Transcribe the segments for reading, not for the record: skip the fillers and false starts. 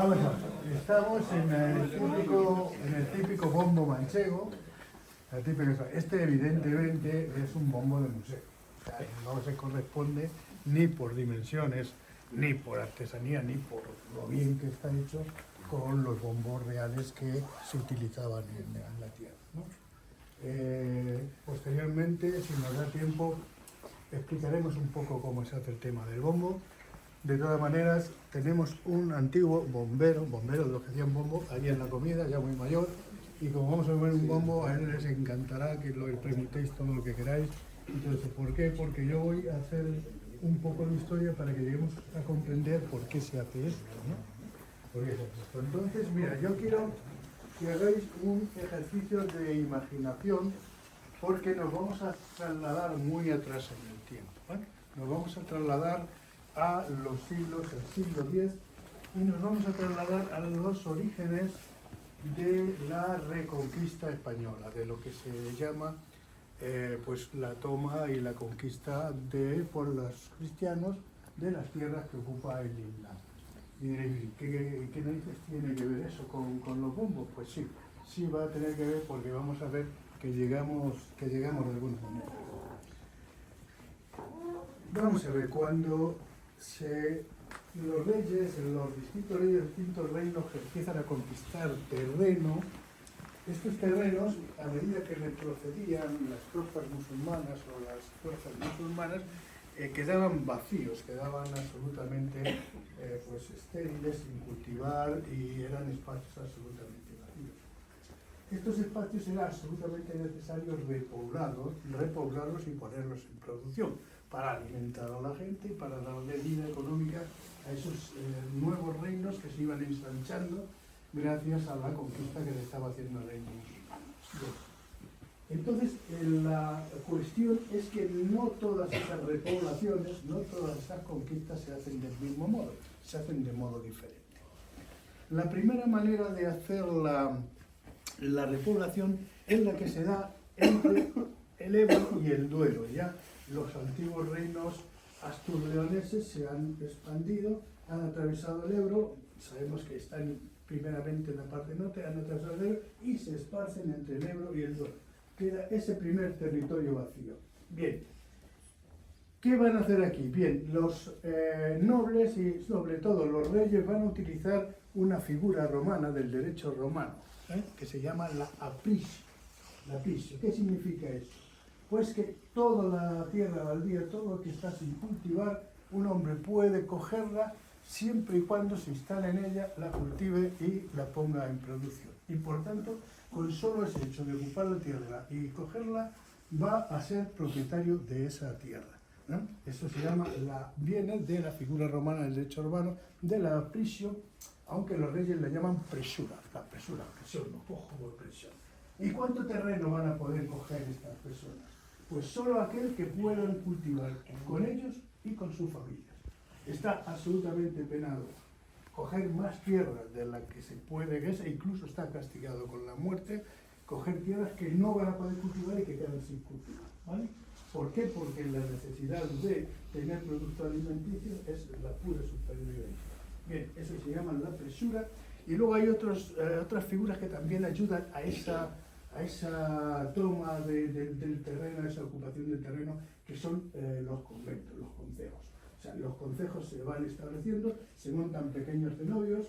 Vamos a ver, estamos en el típico bombo manchego. Este evidentemente es un bombo de museo. O sea, no se corresponde ni por dimensiones, ni por artesanía, ni por lo bien que está hecho con los bombos reales que se utilizaban en la tierra, ¿no? Posteriormente, si nos da tiempo, explicaremos un poco cómo se hace el tema del bombo. De todas maneras, tenemos un antiguo bombero de los que hacían bombo, allí en la comida, ya muy mayor, y como vamos a comer un bombo, a él les encantará que lo preguntéis todo lo que queráis. Entonces, ¿por qué? Porque yo voy a hacer un poco de historia para que lleguemos a comprender por qué se hace esto, ¿no? ¿Por qué se hace esto? Entonces, mira, yo quiero que hagáis un ejercicio de imaginación, porque nos vamos a trasladar muy atrás en el tiempo, ¿vale? Nos vamos a trasladar a los siglos, el siglo X, y nos vamos a trasladar a los orígenes de la reconquista española, de lo que se llama pues la toma y la conquista por los cristianos de las tierras que ocupa el Islam. Y diréis, ¿qué narices tiene que ver eso con los bombos? Pues sí va a tener que ver, porque vamos a ver que llegamos de alguna manera. Vamos a ver, cuando los reyes, los distintos reinos que empiezan a conquistar terreno, estos terrenos, a medida que retrocedían las tropas musulmanas quedaban vacíos, quedaban absolutamente pues estériles, sin cultivar, y eran espacios absolutamente vacíos. Estos espacios era absolutamente necesario repoblarlos y ponerlos en producción, para alimentar a la gente y para darle vida económica a esos nuevos reinos que se iban ensanchando gracias a la conquista que le estaba haciendo el reino musulmán. Entonces, la cuestión es que no todas esas repoblaciones, no todas esas conquistas se hacen del mismo modo, se hacen de modo diferente. La primera manera de hacer la repoblación es la que se da entre el Ebro y el Duero. Ya los antiguos reinos asturleoneses se han expandido, han atravesado el Ebro, sabemos que están primeramente en la parte norte, han atravesado el Ebro y se esparcen entre el Ebro y el Duero. Queda ese primer territorio vacío. Bien, ¿qué van a hacer aquí? Bien, los nobles y sobre todo los reyes van a utilizar una figura romana del derecho romano, que se llama la aprisio. La aprisio. ¿Qué significa eso? Pues que toda la tierra baldía, todo lo que está sin cultivar, un hombre puede cogerla siempre y cuando se instale en ella, la cultive y la ponga en producción. Y por tanto, con solo ese hecho de ocupar la tierra y cogerla, va a ser propietario de esa tierra, ¿no? Eso se llama, viene de la figura romana del derecho urbano, de la aprisio, aunque los reyes la llaman presura, presión, lo cojo por presión. ¿Y cuánto terreno van a poder coger estas personas? Pues solo aquel que puedan cultivar con ellos y con sus familias. Está absolutamente penado coger más tierra de la que se puede, que incluso está castigado con la muerte, coger tierras que no van a poder cultivar y que quedan sin cultivar, ¿vale? ¿Por qué? Porque la necesidad de tener productos alimenticios es la pura supervivencia. Bien, eso se llama la presura, y luego hay otras figuras que también ayudan a esa toma del terreno, a esa ocupación del terreno, que son los conventos, los concejos. O sea, los concejos se van estableciendo, se montan pequeños cenobios,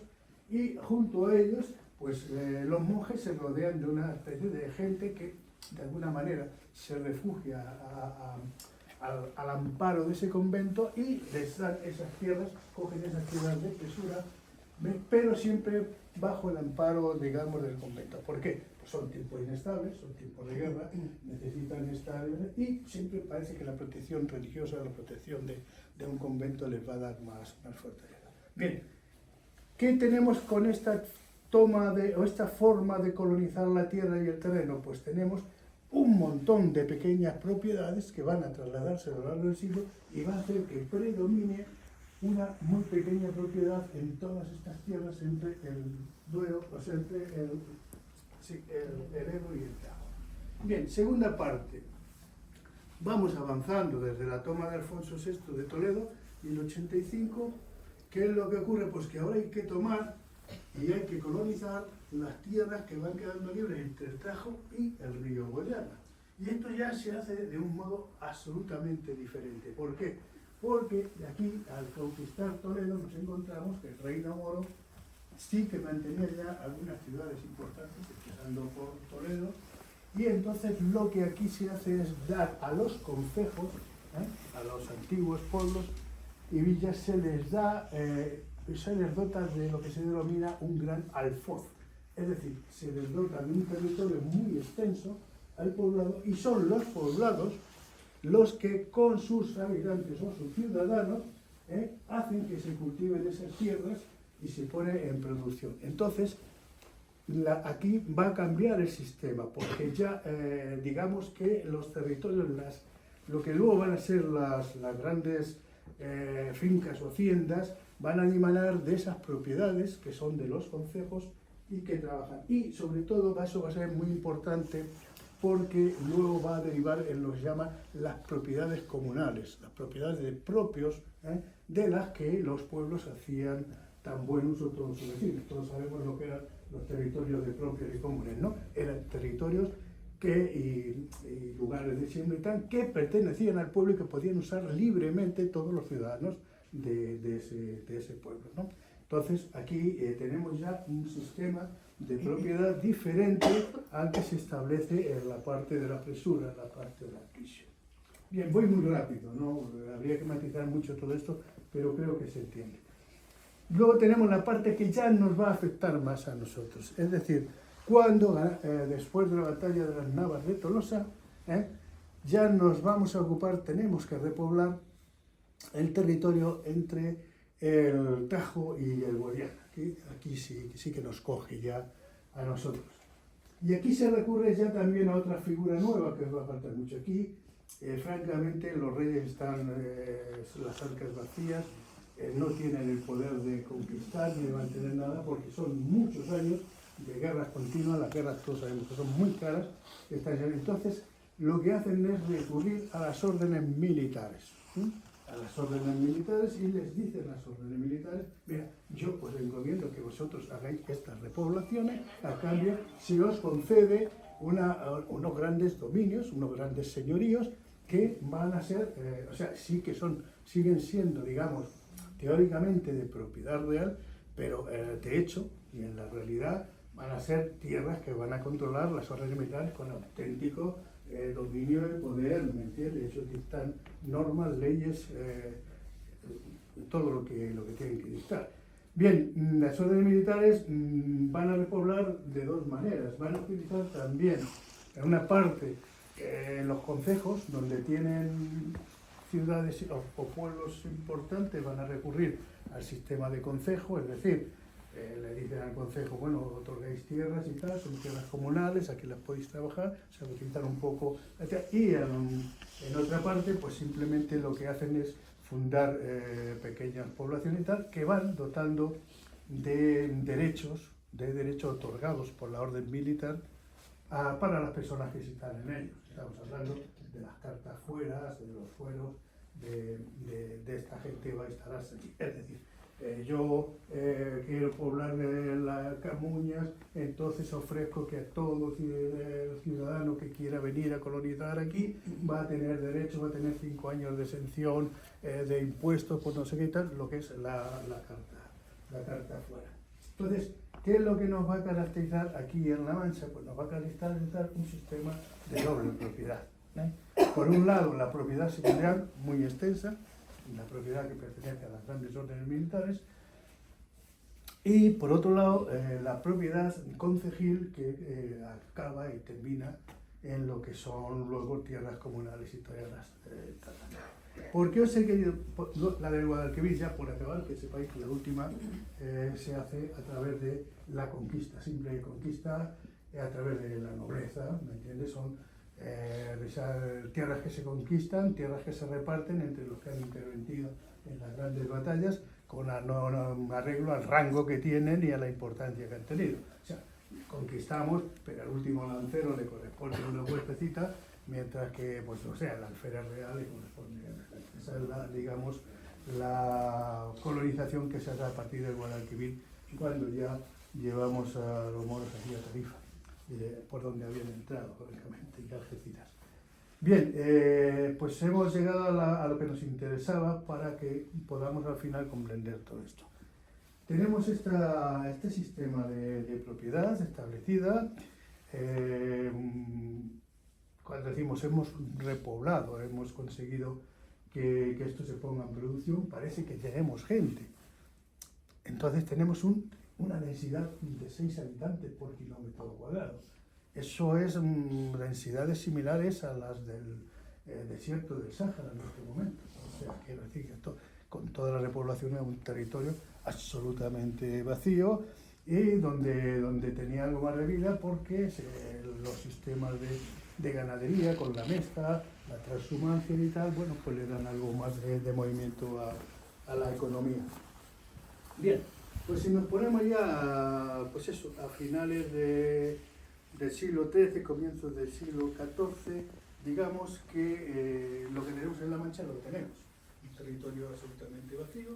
y junto a ellos, pues los monjes se rodean de una especie de gente que, de alguna manera, se refugia al amparo de ese convento, y les dan esas tierras, cogen esas tierras de presura, pero siempre bajo el amparo, digamos, del convento. ¿Por qué? Pues son tiempos inestables, son tiempos de guerra, necesitan estar, y siempre parece que la protección religiosa, la protección de un convento les va a dar más fortaleza. Bien, ¿qué tenemos con esta toma o esta forma de colonizar la tierra y el terreno? Pues tenemos un montón de pequeñas propiedades que van a trasladarse a lo largo del siglo y va a hacer que predomine una muy pequeña propiedad en todas estas tierras entre el Duero, o sea, entre el Ebro y el Tajo. Bien, segunda parte. Vamos avanzando desde la toma de Alfonso VI de Toledo, 1085. ¿Qué es lo que ocurre? Pues que ahora hay que tomar y hay que colonizar las tierras que van quedando libres entre el Tajo y el río Guadiana. Y esto ya se hace de un modo absolutamente diferente. ¿Por qué? Porque de aquí, al conquistar Toledo, nos encontramos que el reino moro sí que mantenía ya algunas ciudades importantes, empezando por Toledo, y entonces lo que aquí se hace es dar a los concejos, a los antiguos pueblos y villas, se les dota de lo que se denomina un gran alfoz. Es decir, se les dota de un territorio muy extenso al poblado, y son los poblados los que con sus habitantes o sus ciudadanos hacen que se cultiven esas tierras y se pone en producción. Entonces, aquí va a cambiar el sistema, porque ya digamos que los territorios, lo que luego van a ser las grandes fincas o haciendas, van a emanar de esas propiedades que son de los concejos y que trabajan. Y sobre todo eso va a ser muy importante, porque luego va a derivar en lo que se llama las propiedades comunales, las propiedades de propios, de las que los pueblos hacían tan buen uso todos sus vecinos. Todos sabemos lo que eran los territorios de propios y comunes, ¿no? Eran territorios y lugares de siembra y tal, que pertenecían al pueblo y que podían usar libremente todos los ciudadanos de ese pueblo, ¿no? Entonces, aquí tenemos ya un sistema de propiedad diferente al que se establece en la parte de la presura, en la parte de la adquisición. Bien, voy muy rápido, ¿no? Habría que matizar mucho todo esto, pero creo que se entiende. Luego tenemos la parte que ya nos va a afectar más a nosotros, es decir, cuando después de la batalla de las Navas de Tolosa, ya nos vamos a ocupar, tenemos que repoblar el territorio entre el Tajo y el Guadiana. Aquí sí que nos coge ya a nosotros. Y aquí se recurre ya también a otra figura nueva que os va a faltar mucho. Aquí, francamente, los reyes están las arcas vacías, no tienen el poder de conquistar ni de mantener nada, porque son muchos años de guerras continuas. Las guerras todos sabemos que son muy caras. Entonces, lo que hacen es recurrir a las órdenes militares. A las órdenes militares, y les dicen las órdenes militares: mira, yo os encomiendo que vosotros hagáis estas repoblaciones, a cambio se os concede unos grandes dominios, unos grandes señoríos que van a ser, o sea, siguen siendo, digamos, teóricamente de propiedad real, pero de hecho y en la realidad van a ser tierras que van a controlar las órdenes militares con auténtico dominio de poder, ¿me entiendes? Ellos dictan normas, leyes, todo lo que tienen que dictar. Bien, las órdenes militares van a repoblar de dos maneras. Van a utilizar también, en una parte, los concejos, donde tienen ciudades o pueblos importantes, van a recurrir al sistema de concejo, es decir, le dicen al concejo: bueno, otorgáis tierras y tal, son tierras comunales, aquí las podéis trabajar, se utilizan un poco, y en otra parte, pues simplemente lo que hacen es fundar pequeñas poblaciones y tal, que van dotando de derechos otorgados por la orden militar para las personas que están en ellos. Estamos hablando de las cartas fueras, de los fueros, de esta gente que va a instalarse aquí. Es decir, yo quiero poblar las Camuñas, entonces ofrezco que a todo ciudadano que quiera venir a colonizar aquí va a tener derecho, va a tener 5 años de exención de impuestos por no sé qué tal, lo que es la carta fuera. Entonces, ¿qué es lo que nos va a caracterizar aquí en La Mancha? Pues nos va a caracterizar un sistema de doble propiedad. Por un lado, la propiedad señorial muy extensa, la propiedad que pertenece a las grandes órdenes militares, y por otro lado, la propiedad concejil que acaba y termina en lo que son luego tierras comunales y tierras ¿Por qué os he querido la del Guadalquivir, ya por acabar, que sepáis que la última se hace a través de la conquista, simple conquista, a través de la nobleza, ¿me entiendes? Son tierras que se conquistan, tierras que se reparten entre los que han intervenido en las grandes batallas, con arreglo al rango que tienen y a la importancia que han tenido. O sea, conquistamos, pero al último lancero le corresponde una huertecita, mientras que, pues, o sea, el alférez real le corresponde. Esa es digamos, la colonización que se hace a partir del Guadalquivir, cuando ya llevamos a los moros aquí a Tarifa, por donde habían entrado, lógicamente, y Algeciras. Bien, pues hemos llegado a lo que nos interesaba para que podamos al final comprender todo esto. Tenemos este sistema de propiedad establecida. Cuando decimos hemos repoblado, hemos conseguido que esto se ponga en producción, parece que tenemos gente. Entonces tenemos una densidad de 6 habitantes por kilómetro cuadrado. Eso es densidades similares a las del desierto del Sáhara en este momento. O sea, quiero decir que con toda la repoblación es un territorio absolutamente vacío y donde tenía algo más de vida porque los sistemas de ganadería con la mezcla, la transhumancia y tal, bueno, pues le dan algo más de movimiento a la economía. Bien, pues si nos ponemos ya, pues eso, a finales del siglo XIII, comienzos del siglo XIV, digamos que lo que tenemos en La Mancha lo tenemos. Un territorio absolutamente vacío,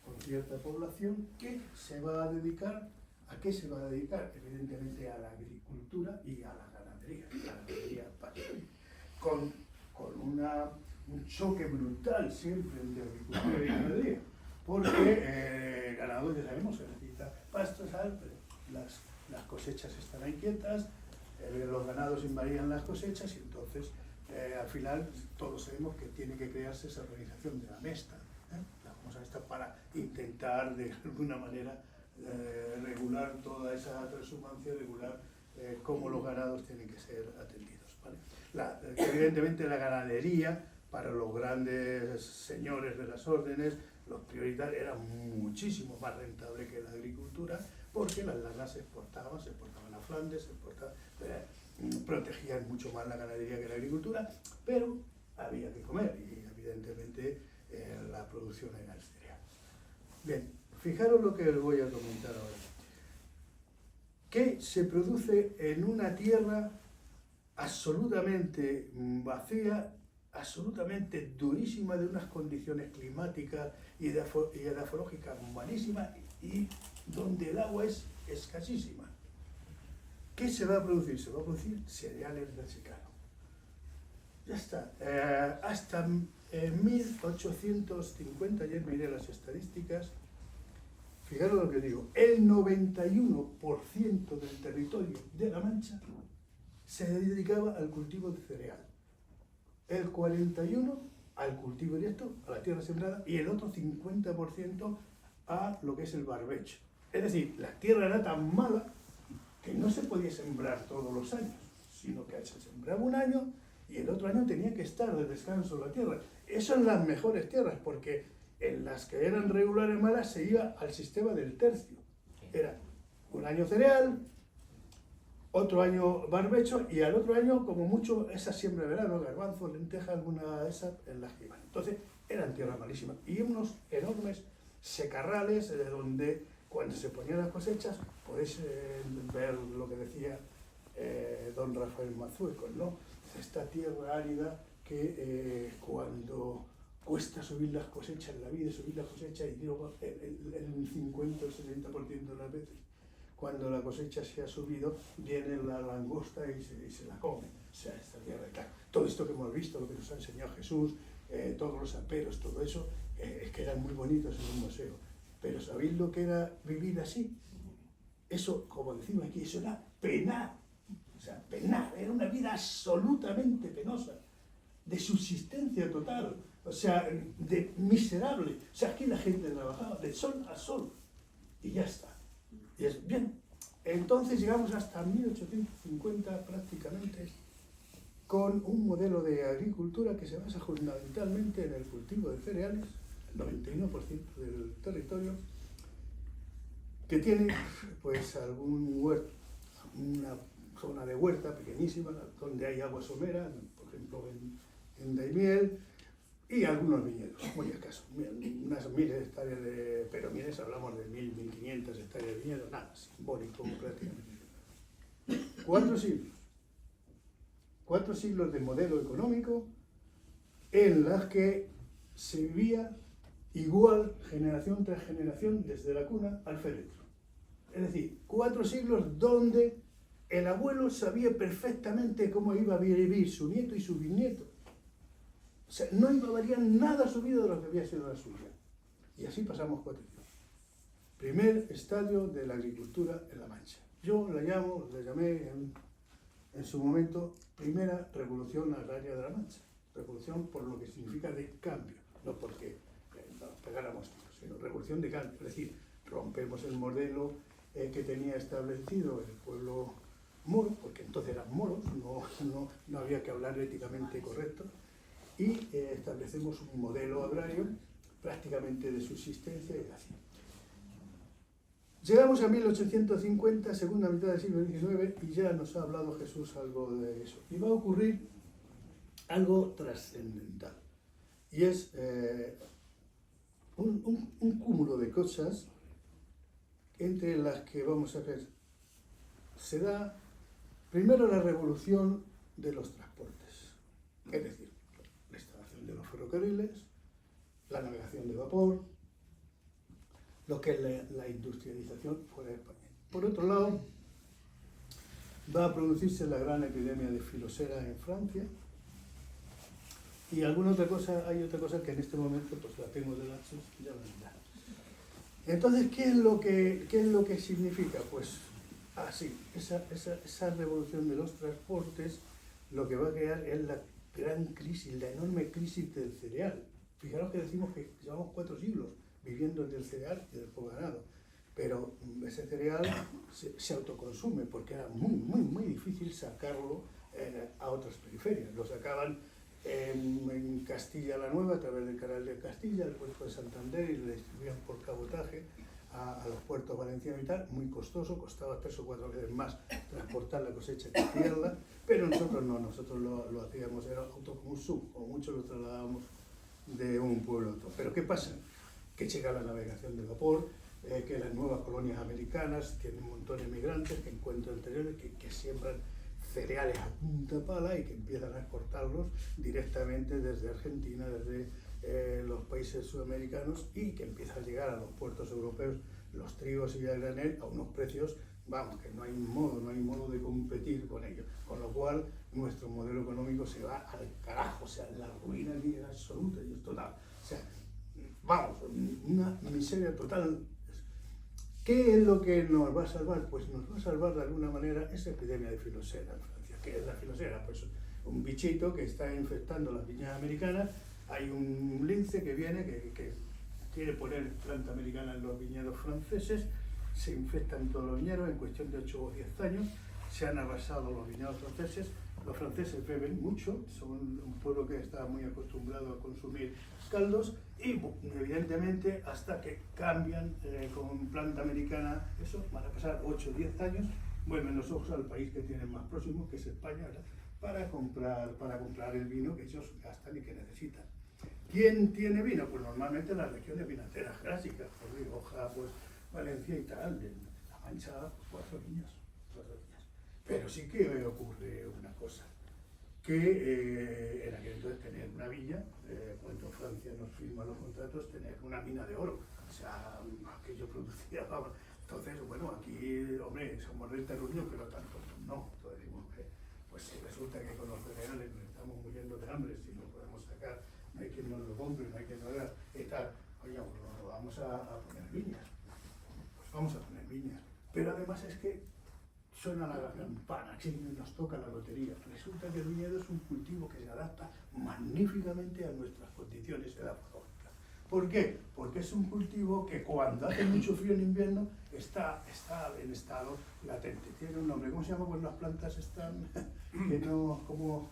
con cierta población, que se va a dedicar, ¿a qué se va a dedicar? Evidentemente a la agricultura y a la ganadería pastoril, con un choque brutal siempre entre agricultura y ganadería, porque el ganado, ya sabemos, se necesita pasto, sal, pero las cosechas estarán inquietas, los ganados invadirán las cosechas y entonces al final todos sabemos que tiene que crearse esa organización de la mesta, la famosa mesta, para intentar de alguna manera regular toda esa transhumancia, regular cómo los ganados tienen que ser atendidos, ¿vale? Evidentemente la ganadería para los grandes señores de las órdenes, los prioritarios, era muchísimo más rentable que la agricultura, porque las lanas se exportaban a Flandes, protegían mucho más la ganadería que la agricultura, pero había que comer y evidentemente la producción era el cereal. Bien, fijaros lo que os voy a comentar ahora. ¿Qué se produce en una tierra absolutamente vacía, absolutamente durísima, de unas condiciones climáticas y edafológicas malísimas y donde el agua es escasísima? ¿Qué se va a producir? Se va a producir cereales del secano. Ya está. Hasta 1850, ayer miré las estadísticas, fijaros lo que digo, el 91% del territorio de La Mancha se dedicaba al cultivo de cereal, el 41% al cultivo directo, a la tierra sembrada, y el otro 50% a lo que es el barbecho. Es decir, la tierra era tan mala que no se podía sembrar todos los años, sino que se sembraba un año y el otro año tenía que estar de descanso la tierra. Eso en las mejores tierras, porque en las que eran regulares malas se iba al sistema del tercio. Era un año cereal, otro año barbecho y al otro año, como mucho, esa siembra de verano, garbanzo, lenteja, alguna de esas en las que iban. Entonces eran tierras malísimas y unos enormes secarrales donde cuando se ponían las cosechas, podéis ver lo que decía don Rafael Mazueco, ¿no? Esta tierra árida que cuando cuesta subir las cosechas, la vida subir las cosechas, y luego el 50 o 70% de las veces, cuando la cosecha se ha subido, viene la langosta y se la come. O sea, esta tierra, claro, todo esto que hemos visto, lo que nos ha enseñado Jesús, todos los aperos, todo eso, es que eran muy bonitos en un museo. Pero ¿sabéis lo que era vivir así? Eso, como decimos aquí, eso era penar. O sea, penar, era una vida absolutamente penosa, de subsistencia total, o sea, de miserable. O sea, aquí la gente trabajaba de sol a sol y ya está. Y es bien. Entonces llegamos hasta 1850 prácticamente con un modelo de agricultura que se basa fundamentalmente en el cultivo de cereales, el 91% del territorio, que tiene pues algún huerto, una zona de huerta pequeñísima donde hay agua somera, por ejemplo en Daimiel, y algunos viñedos, muy escasos, unas miles de hectáreas pero miles, hablamos de 1.000, 1.500 hectáreas de viñedos, nada, simbólico prácticamente. 4 siglos de modelo económico en las que se vivía igual generación tras generación desde la cuna al féretro. Es decir, 4 siglos donde el abuelo sabía perfectamente cómo iba a vivir su nieto y su bisnieto. O sea, no iba a variar nada su vida de lo que había sido la suya. Y así pasamos 4 siglos. Primer estadio de la agricultura en La Mancha. Yo la llamé en su momento primera revolución agraria de La Mancha. Revolución por lo que significa de cambio, no porque nos pegáramos tiros, sino revolución de cambio. Es decir, rompemos el modelo que tenía establecido el pueblo moro, porque entonces eran moros, no había que hablar éticamente correcto, y establecemos un modelo agrario prácticamente de subsistencia y así. Llegamos a 1850, segunda mitad del siglo XIX, y ya nos ha hablado Jesús algo de eso. Y va a ocurrir algo trascendental, y es un cúmulo de cosas entre las que vamos a ver. Se da primero la revolución de los transportes, es decir, la instalación de los ferrocarriles, la navegación de vapor, lo que es la industrialización fuera de España. Por otro lado, va a producirse la gran epidemia de filosera en Francia, y hay otra cosa que en este momento pues la tengo delante, ya vendrá. Entonces, ¿qué es lo que significa? Pues así, esa revolución de los transportes lo que va a crear es la gran crisis, la enorme crisis del cereal. Fijaros que decimos que llevamos 4 siglos viviendo del cereal y del poco ganado, pero ese cereal se autoconsume porque era muy difícil sacarlo a otras periferias. Lo sacaban en Castilla la Nueva a través del Canal de Castilla, el puerto de Santander, y le distribuían por cabotaje a los puertos valencianos y tal, muy costoso, costaba 3 o 4 veces más transportar la cosecha que criarla, pero nosotros no, nosotros lo hacíamos, era autoconsumo, o mucho lo trasladábamos de un pueblo a otro. Pero ¿qué pasa? Que llega la navegación de vapor, que las nuevas colonias americanas tienen un montón de migrantes que encuentran interiores que siembran cereales a punta pala y que empiezan a exportarlos directamente desde Argentina, desde los países sudamericanos, y que empiezan a llegar a los puertos europeos los trigos y a granel a unos precios, vamos, que no hay modo de competir con ellos, con lo cual nuestro modelo económico se va al carajo, o sea, la ruina absoluta y es total, o sea, vamos, una miseria total. ¿Qué es lo que nos va a salvar? Pues nos va a salvar de alguna manera esa epidemia de filosera en Francia. ¿Qué es la filosera? Pues un bichito que está infectando las viñas americanas. Hay un lince que viene, que quiere poner planta americana en los viñedos franceses, se infectan todos los viñedos en cuestión de 8 o 10 años, se han arrasado los viñedos franceses. Los franceses beben mucho, son un pueblo que está muy acostumbrado a consumir caldos, y evidentemente hasta que cambian con planta americana, eso van a pasar 8 o 10 años, vuelven los ojos al país que tienen más próximo, que es España, ¿verdad? para comprar el vino que ellos gastan y que necesitan. ¿Quién tiene vino? Pues normalmente las regiones vinateras clásicas, por Rioja, pues Valencia y tal, en La Mancha, pues 4 viñas. Pero sí que ocurre una cosa, que en aquel entonces tener una viña, cuando Francia nos firma los contratos, tener una mina de oro, o sea, aquello producía, vamos. Entonces, bueno, aquí, hombre, somos del terruño, pero tanto no. Entonces decimos que, pues si resulta que con los cereales nos estamos muriendo de hambre, si no podemos sacar, no hay quien nos lo compre, no hay quien nos haga, y tal, oye, pues vamos a poner viñas, pues vamos a poner viñas. Pero además es que suena la campana, que nos toca la lotería. Resulta que el viñedo es un cultivo que se adapta magníficamente a nuestras condiciones edafológicas. ¿Por qué? Porque es un cultivo que cuando hace mucho frío en invierno está en estado latente. Tiene un nombre. ¿Cómo se llama cuando las plantas están que no, ¿cómo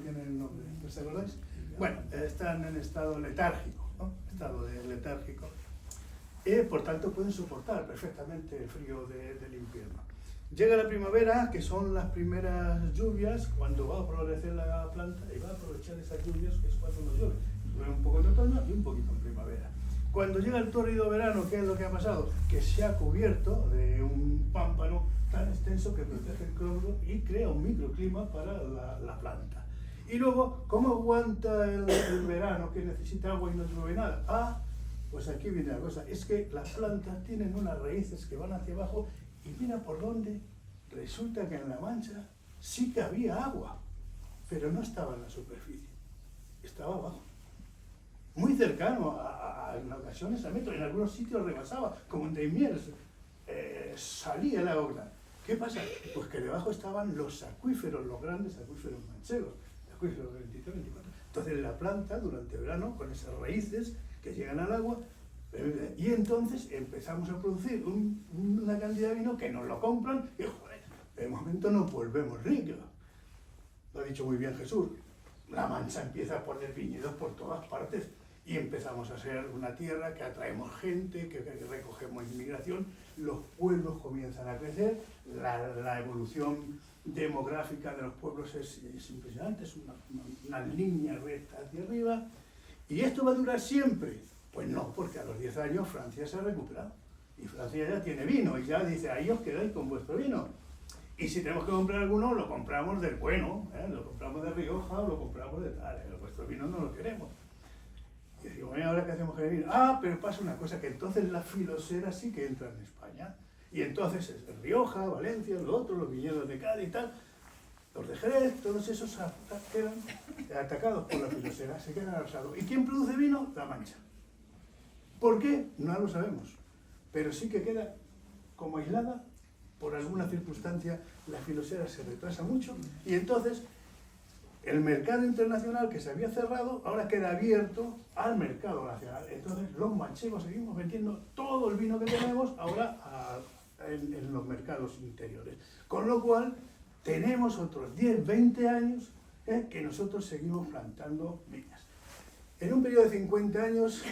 tiene el nombre? ¿Os acordáis? Bueno, están en estado letárgico, ¿no? Estado letárgico. Por tanto, pueden soportar perfectamente el frío del invierno. Llega la primavera, que son las primeras lluvias, cuando va a florecer la planta, y va a aprovechar esas lluvias, que es cuando nos llueve. Llueve un poco en otoño y un poquito en primavera. Cuando llega el tórrido verano, ¿qué es lo que ha pasado? Que se ha cubierto de un pámpano tan extenso que protege el cloro y crea un microclima para la planta. Y luego, ¿cómo aguanta el verano que necesita agua y no llueve nada? Pues aquí viene la cosa, es que las plantas tienen unas raíces que van hacia abajo Y mira por dónde, resulta que en La Mancha sí que había agua, pero no estaba en la superficie, estaba abajo. Muy cercano, en ocasiones al metro, en algunos sitios rebasaba, como en Daimiel, salía el agua. ¿Qué pasa? Pues que debajo estaban los acuíferos, los grandes acuíferos mancheros, el acuífero 23, 24. Entonces la planta, durante el verano, con esas raíces que llegan al agua, y entonces empezamos a producir una cantidad de vino que nos lo compran y, joder, de momento nos volvemos ricos. Lo ha dicho muy bien Jesús. La Mancha empieza a poner viñedos por todas partes y empezamos a ser una tierra que atraemos gente, que recogemos inmigración, los pueblos comienzan a crecer, la evolución demográfica de los pueblos es impresionante, es una línea recta hacia arriba. ¿Y esto va a durar siempre? Pues no, porque a los 10 años Francia se ha recuperado y Francia ya tiene vino y ya dice, ahí os quedáis con vuestro vino. Y si tenemos que comprar alguno, lo compramos del bueno, lo compramos de Rioja o lo compramos de tal, vuestro vino no lo queremos. Y digo, bueno, ¿ahora qué hacemos con el vino? Ah, pero pasa una cosa, que entonces la filosera sí que entra en España. Y entonces es de Rioja, Valencia, lo otro, los viñedos de Cádiz y tal, los de Jerez, todos esos quedan atacados por la filosera, se quedan arrasados. ¿Y quién produce vino? La Mancha. ¿Por qué? No lo sabemos. Pero sí que queda como aislada. Por alguna circunstancia la filosera se retrasa mucho y entonces el mercado internacional que se había cerrado ahora queda abierto al mercado nacional. Entonces los manchegos seguimos vendiendo todo el vino que tenemos ahora en los mercados interiores. Con lo cual tenemos otros 10, 20 años que nosotros seguimos plantando viñas. En un periodo de 50 años,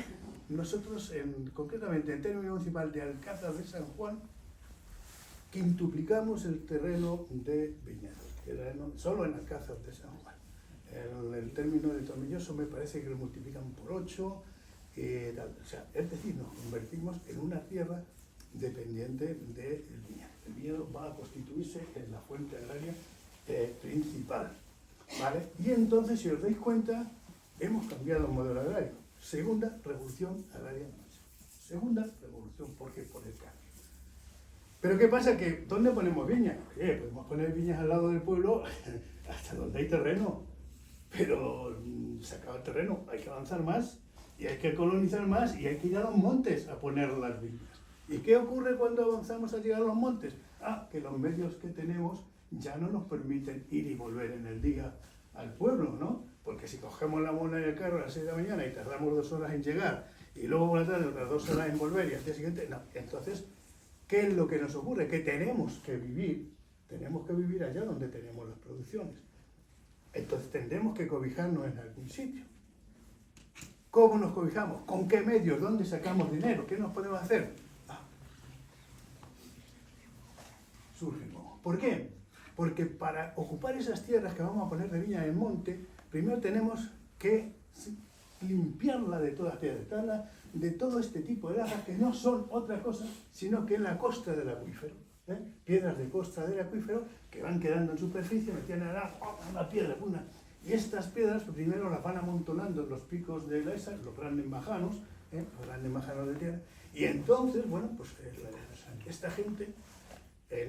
nosotros concretamente en término municipal de Alcázar de San Juan, quintuplicamos el terreno de viñedos, solo en Alcázar de San Juan. El término de Tomelloso me parece que lo multiplican por 8, o sea, es decir, nos convertimos en una tierra dependiente del viñedo. El viñedo va a constituirse en la fuente agraria principal, ¿vale? Y entonces, si os dais cuenta, hemos cambiado el modelo agrario. Segunda revolución agraria en marcha. Segunda revolución, porque por el cambio. Pero ¿qué pasa? Que ¿dónde ponemos viñas? Podemos poner viñas al lado del pueblo hasta donde hay terreno, pero se acaba el terreno, hay que avanzar más y hay que colonizar más y hay que ir a los montes a poner las viñas. ¿Y qué ocurre cuando avanzamos a llegar a los montes? Que los medios que tenemos ya no nos permiten ir y volver en el día al pueblo, ¿no? Porque si cogemos la mona y el carro a las 6 de la mañana y tardamos 2 horas en llegar y luego por la tarde otras 2 horas en volver y al día siguiente, no. Entonces, ¿qué es lo que nos ocurre? Que tenemos que vivir allá donde tenemos las producciones. Entonces tendremos que cobijarnos en algún sitio. ¿Cómo nos cobijamos? ¿Con qué medios? ¿Dónde sacamos dinero? ¿Qué nos podemos hacer? Surge nuevo. ¿Por qué? Porque para ocupar esas tierras que vamos a poner de viña en el monte, primero tenemos que limpiarla de todas las piedras, de todo este tipo de lajas que no son otra cosa sino que la costa del acuífero, piedras de costa del acuífero que van quedando en superficie, metiendo una piedra, y estas piedras primero las van amontonando en los picos de la esa, los grandes majanos de tierra, y entonces, bueno, pues esta gente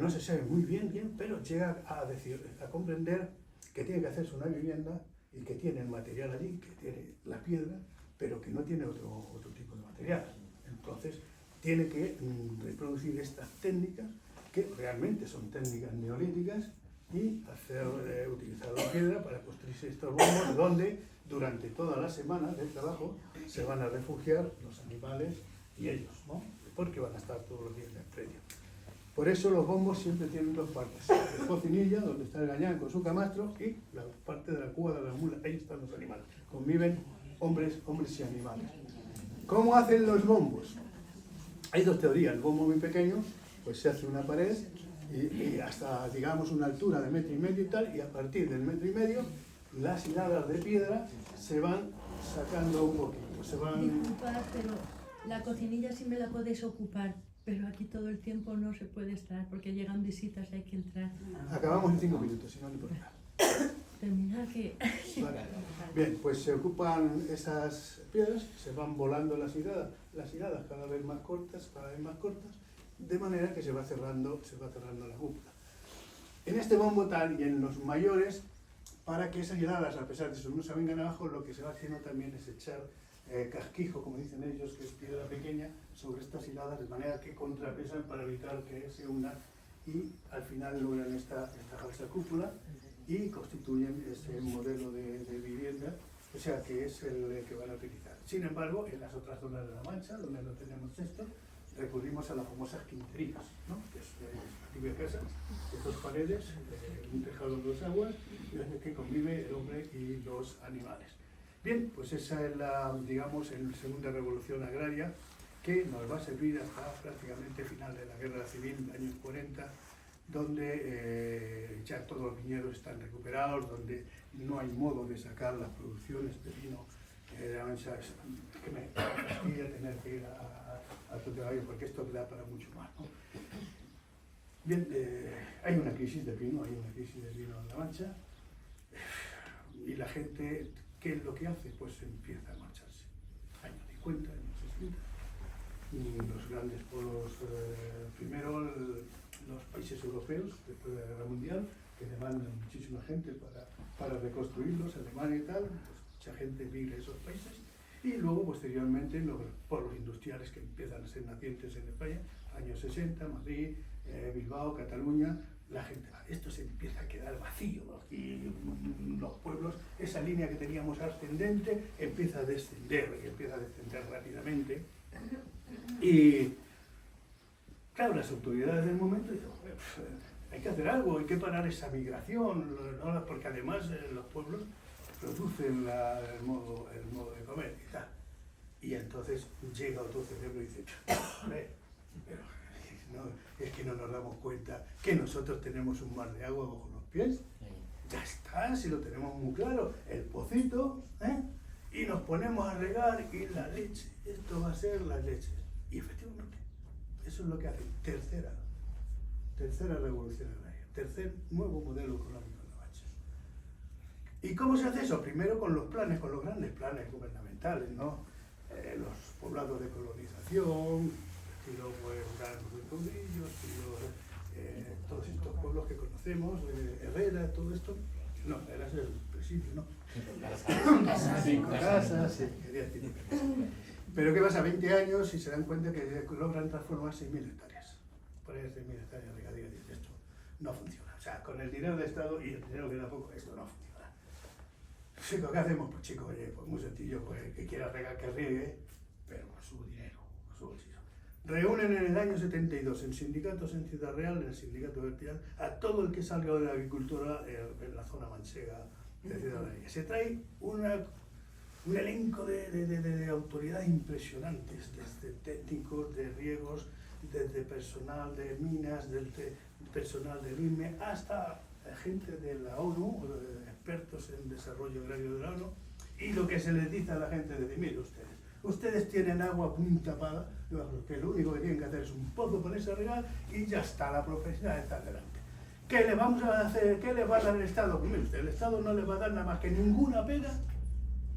no se sabe muy bien, pero llega a comprender que tiene que hacerse una vivienda y que tiene el material allí, que tiene la piedra, pero que no tiene otro tipo de material. Entonces, tiene que reproducir estas técnicas, que realmente son técnicas neolíticas, y utilizar la piedra para construirse estos bombos, donde durante toda la semana de trabajo se van a refugiar los animales y ellos, ¿no? Porque van a estar todos los días en el predio. Por eso los bombos siempre tienen 2 partes. La cocinilla, donde está el gañán con su camastro, y la parte de la cuba de la mula. Ahí están los animales. Conviven hombres y animales. ¿Cómo hacen los bombos? Hay 2 teorías. El bombo muy pequeño, pues se hace una pared y hasta, digamos, una altura de 1,5 metros y tal, y a partir del 1,5 metros, las hiladas de piedra se van sacando un poquito. Disculpad, pero la cocinilla sí me la podéis ocupar. Pero aquí todo el tiempo no se puede estar porque llegan visitas y hay que entrar. Acabamos en 5 minutos, si no importa. Terminar que... Vale. Bien, pues se ocupan esas piedras, se van volando las hiladas cada vez más cortas, de manera que se va cerrando la cúpula. En este bombo tal y en los mayores, para que esas hiladas, a pesar de eso, no se vengan abajo, lo que se va haciendo también es echar casquijo, como dicen ellos, que es piedra pequeña, sobre estas hiladas, de manera que contrapesan para evitar que se hundan y al final logran esta falsa cúpula y constituyen ese modelo de vivienda, o sea que es el que van a utilizar. Sin embargo, en las otras zonas de La Mancha, donde no tenemos esto, recurrimos a las famosas quinterías, ¿no? Que es la típica casa, de dos paredes, un tejado de dos aguas, y en el que convive el hombre y los animales. Bien, pues esa es la, digamos, la segunda revolución agraria, que nos va a servir hasta prácticamente final de la Guerra Civil, años 40, donde ya todos los viñedos están recuperados, donde no hay modo de sacar las producciones de vino de La Mancha. Que me fastidia tener que ir a tu trabajo porque esto da para mucho más, ¿no? Bien, hay una crisis de vino, en La Mancha, y la gente, ¿qué es lo que hace? Pues empieza a marcharse. Años 50, años 60. Los grandes polos, primero los países europeos, después de la Guerra Mundial, que demandan muchísima gente para reconstruirlos, Alemania y tal, pues mucha gente migra a esos países, y luego posteriormente los polos industriales que empiezan a ser nacientes en España, años 60, Madrid, Bilbao, Cataluña, la gente va. Esto se empieza a quedar vacío, ¿no? Y los pueblos, esa línea que teníamos ascendente empieza a descender rápidamente. Y claro, las autoridades del momento dicen, hay que hacer algo, hay que parar esa migración, ¿no? Porque además los pueblos producen el modo de comer y tal. Y entonces llega otro cerebro y dice, pero no, es que no nos damos cuenta que nosotros tenemos un mar de agua bajo los pies. Ya está, si lo tenemos muy claro, el pocito, y nos ponemos a regar y la leche, esto va a ser la leche. Y efectivamente, eso es lo que hace. Tercera revolución agraria, tercer nuevo modelo económico en La Mancha. ¿Y cómo se hace eso? Primero con los planes, con los grandes planes gubernamentales, ¿no? Los poblados de colonización, estilo pues, Granos de Caudillo, estilo todos estos pueblos que conocemos, Herrera, todo esto. No, Herrera es el presidio, ¿no? 5 casas, sí, quería decir. Pero ¿qué pasa? 20 años y se dan cuenta que logran transformar 6.000 hectáreas. Por ahí 6.000 hectáreas de regadío, y esto no funciona. O sea, con el dinero del Estado y el dinero que da poco, esto no funciona. Chico, ¿qué hacemos? Pues chico, oye, pues muy sencillo, pues que quiera regar que riegue, pero con su dinero, con su bolsillo. Reúnen en el año 72 en sindicatos en Ciudad Real, en el sindicato vertical, a todo el que salga de la agricultura en la zona manchega de Ciudad Real. Se trae un elenco de autoridades impresionantes, desde técnicos de riegos, desde personal de minas, desde personal del INME, hasta gente de la ONU, expertos en desarrollo agrario de la ONU, y lo que se les dice a la gente de mire ustedes tienen agua muy tapada, que lo único que tienen que hacer es un pozo, ponerse a regar y ya está, la profesional está delante. ¿Qué le vamos a hacer? ¿Qué le va a dar el Estado? Pues mire usted, el Estado no le va a dar nada más que ninguna pega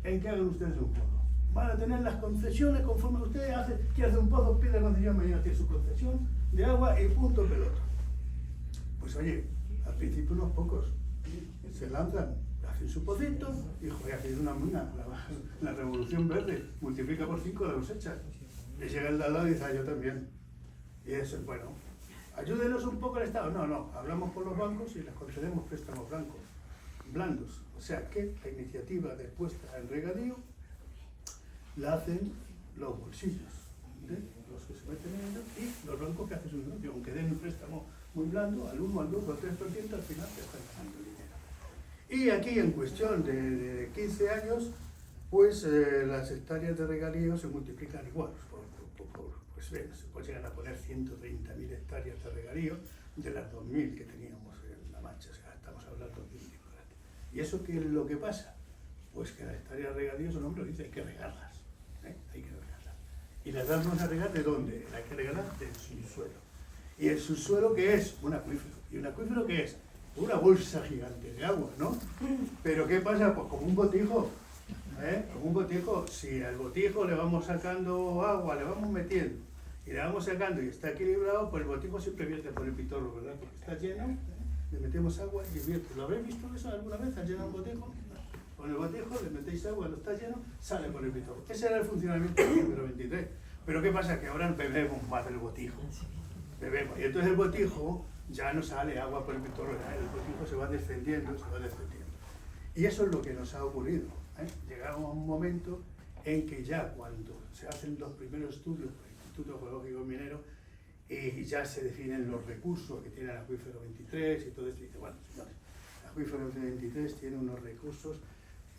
en que hagan ustedes un pozo. Van a tener las concesiones conforme usted quiere hacer un pozo, pide la concesión, mañana tiene su concesión de agua y punto pelota. Pues oye, al principio unos pocos se lanzan, hacen su pocito y joder, hacen una mina, la revolución verde, multiplica por 5 la cosecha. Y llega el de al lado y dice, yo también. Y eso es bueno. Ayúdenos un poco al Estado. No, hablamos con los bancos y les concedemos préstamos blandos. O sea que la iniciativa de puesta en regadío la hacen los bolsillos de los que se meten en ello y los bancos que hacen su negocio. Aunque den un préstamo muy blando, al 1, al 2 o al 3%, al final te están ganando el dinero. Y aquí en cuestión de 15 años, pues las hectáreas de regadío se multiplican igual. Pues llegan a poner 130.000 hectáreas de regadío de las 2.000 que teníamos en La Mancha. O sea, estamos hablando de un disparate. ¿Y eso qué es lo que pasa? Pues que las hectáreas de regadío, su nombre dice, hay que regarlas. Hay que regarlas. ¿Y las damos a regar de dónde? Hay que regarlas del subsuelo. ¿Y el subsuelo qué es? Un acuífero. ¿Y un acuífero qué es? Una bolsa gigante de agua, ¿no? Pero ¿qué pasa? Pues como un botijo. Como un botijo, si al botijo le vamos sacando agua, le vamos metiendo, y y le vamos sacando y está equilibrado, pues el botijo siempre vierte por el pitorro, ¿verdad? Porque está lleno, le metemos agua y vierte. ¿Lo habéis visto eso alguna vez? ¿Has llenado un botijo? Con el botijo le metéis agua, cuando está lleno, sale por el pitorro. Ese era el funcionamiento del número 23. Pero ¿qué pasa? Que ahora bebemos más del botijo. Bebemos. Y entonces el botijo ya no sale agua por el pitorro, el botijo se va descendiendo, se va descendiendo. Y eso es lo que nos ha ocurrido. Llegamos a un momento en que ya cuando se hacen los primeros estudios por el Instituto Geológico Minero, ya se definen los recursos que tiene el acuífero 23 y todo esto. Y dice, bueno, señores, el acuífero 23 tiene unos recursos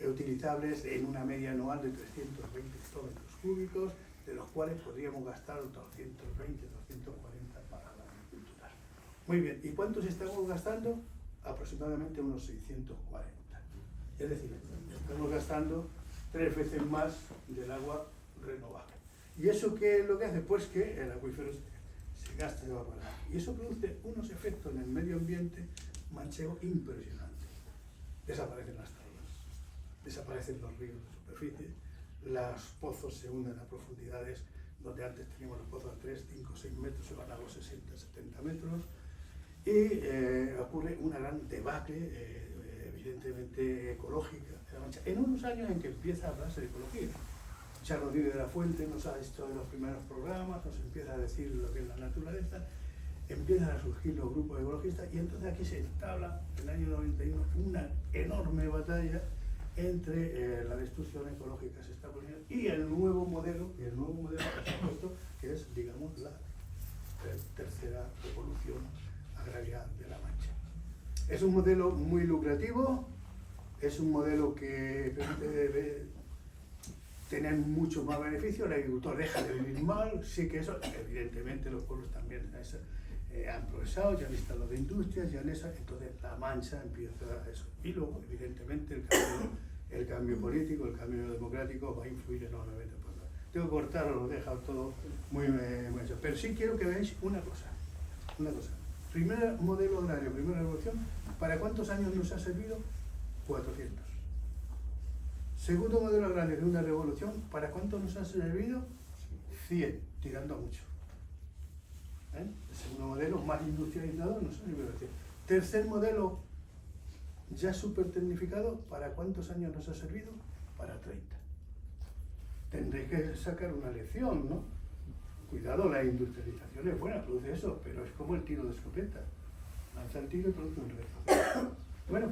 utilizables en una media anual de 320 hectómetros cúbicos, de los cuales podríamos gastar 220, 240 para la agricultura. Muy bien, ¿y cuántos estamos gastando? Aproximadamente unos 640. Es decir, estamos gastando 3 veces más del agua renovable. ¿Y eso qué es lo que hace? Pues que el acuífero se gasta y se va para abajo. Y eso produce unos efectos en el medio ambiente manchego impresionantes. Desaparecen las tablas, desaparecen los ríos de superficie, los pozos se hunden a profundidades donde antes teníamos los pozos a 3, 5, 6 metros, se van a los 60, 70 metros, y ocurre una gran debacle, evidentemente ecológica de la Mancha, en unos años en que empieza a hablarse de ecología. Charles Díez de la Fuente nos ha hecho en los primeros programas, nos empieza a decir lo que es la naturaleza, empiezan a surgir los grupos ecologistas, y entonces aquí se entabla en el año 91 una enorme batalla entre la destrucción ecológica que se está poniendo y el nuevo modelo que se ha puesto, que es, digamos, la tercera revolución agraria de la Mancha. Es un modelo muy lucrativo, es un modelo que permite tener mucho más beneficio, el agricultor deja de vivir mal, sí que eso, evidentemente los pueblos también han progresado, ya han instalado de industrias, ya en esa, entonces la Mancha empieza a eso. Y luego, evidentemente, el cambio político, el cambio democrático va a influir enormemente. Tengo que cortarlo, lo he dejado todo muy hecho. Pero sí quiero que veáis una cosa. Primer modelo agrario, primera revolución, ¿para cuántos años nos ha servido? 400. Segundo modelo agrario de una revolución, ¿para cuánto nos ha servido? 100, tirando a mucho. El segundo modelo, más industrializado, nos ha servido 100. Tercer modelo, ya súper tecnificado, ¿para cuántos años nos ha servido? Para 30. Tendréis que sacar una lección, ¿no? Cuidado, la industrialización es buena, produce eso, pero es como el tiro de escopeta. Lanza el tiro y produce un retroceso. Bueno,